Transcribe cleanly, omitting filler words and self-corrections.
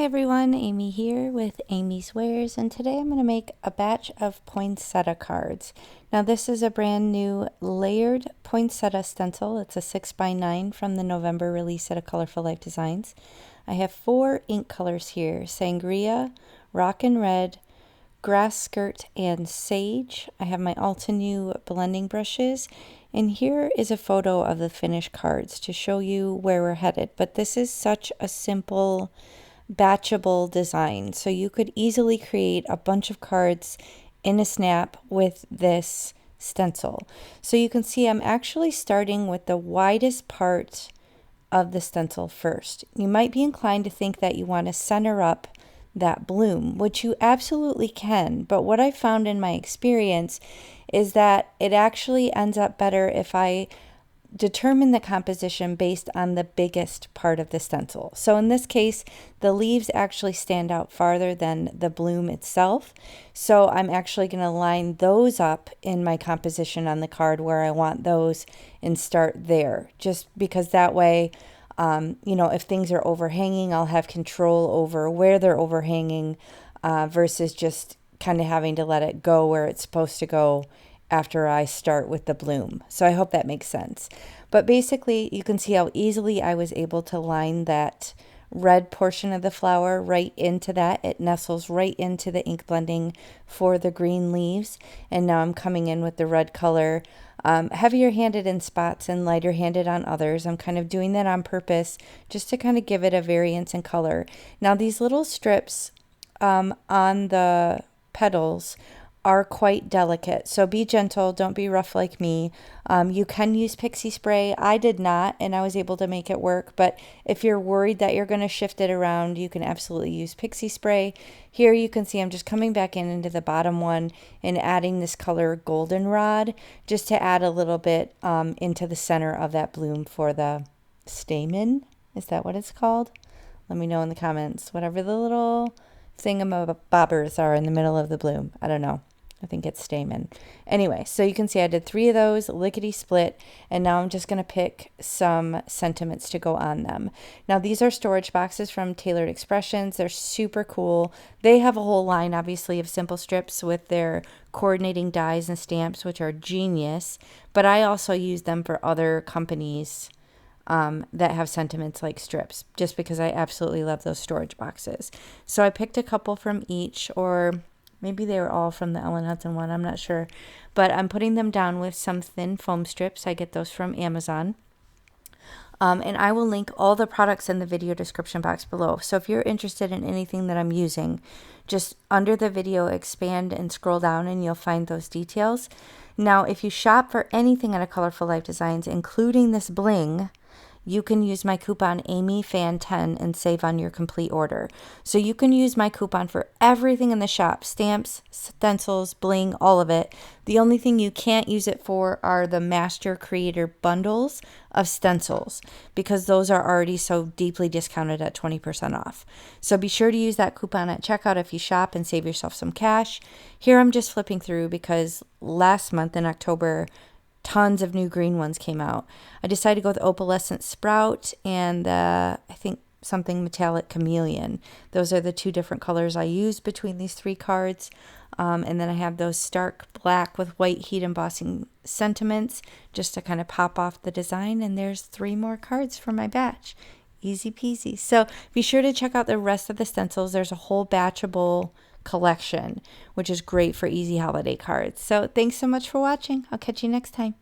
everyone, Amy here with amyswares, and today I'm going to make a batch of poinsettia cards. Now this is a brand new layered poinsettia stencil. It's a 6x9 from the November release at a Colorful Life Designs. I have 4 ink colors here: sangria, rockin red, grass skirt, and sage. I have my Altenew blending brushes, and here is a photo of the finished cards to show you where we're headed. But this is such a simple batchable design, so you could easily create a bunch of cards in a snap with this stencil. So you can see I'm actually starting with the widest part of the stencil first. You might be inclined to think that you want to center up that bloom, which you absolutely can, but what I found in my experience is that it actually ends up better if I determine the composition based on the biggest part of the stencil. So in this case, the leaves actually stand out farther than the bloom itself. So I'm actually going to line those up in my composition on the card where I want those and start there, just because that way, if things are overhanging, I'll have control over where they're overhanging versus just kind of having to let it go where it's supposed to go after I start with the bloom. So I hope that makes sense. But basically, you can see how easily I was able to line that red portion of the flower right into that. It nestles right into the ink blending for the green leaves. And now I'm coming in with the red color, heavier handed in spots and lighter handed on others. I'm kind of doing that on purpose just to kind of give it a variance in color. Now these little strips on the petals are quite delicate, so be gentle, don't be rough like me. You can use pixie spray. I did not, and I was able to make it work, but if you're worried that you're going to shift it around, you can absolutely use pixie spray. Here you can see I'm just coming back into the bottom one and adding this color goldenrod just to add a little bit into the center of that bloom for the stamen. Is that what it's called? Let me know in the comments. Whatever the little thingamabobbers are in the middle of the bloom. I don't know. I think it's stamen. Anyway, so you can see I did 3 of those, lickety split, and now I'm just going to pick some sentiments to go on them. Now these are storage boxes from Tailored Expressions. They're super cool. They have a whole line, obviously, of simple strips with their coordinating dies and stamps, which are genius, but I also use them for other companies that have sentiments like strips, just because I absolutely love those storage boxes. So I picked a couple from each, or maybe they were all from the Ellen Hudson one, I'm not sure. But I'm putting them down with some thin foam strips. I get those from Amazon. And I will link all the products in the video description box below. So if you're interested in anything that I'm using, just under the video, expand and scroll down and you'll find those details. Now, if you shop for anything at a Colorful Life Designs, including this bling, you can use my coupon AMYFAN10 and save on your complete order. So you can use my coupon for everything in the shop: stamps, stencils, bling, all of it. The only thing you can't use it for are the master creator bundles of stencils, because those are already so deeply discounted at 20% off. So be sure to use that coupon at checkout if you shop and save yourself some cash. Here I'm just flipping through because last month in October, tons of new green ones came out. I decided to go with Opalescent Sprout and I think something metallic chameleon. Those are the 2 different colors I used between these 3 cards. And then I have those stark black with white heat embossing sentiments just to kind of pop off the design. And there's 3 more cards for my batch. Easy peasy. So be sure to check out the rest of the stencils. There's a whole batchable collection, which is great for easy holiday cards. So thanks so much for watching. I'll catch you next time.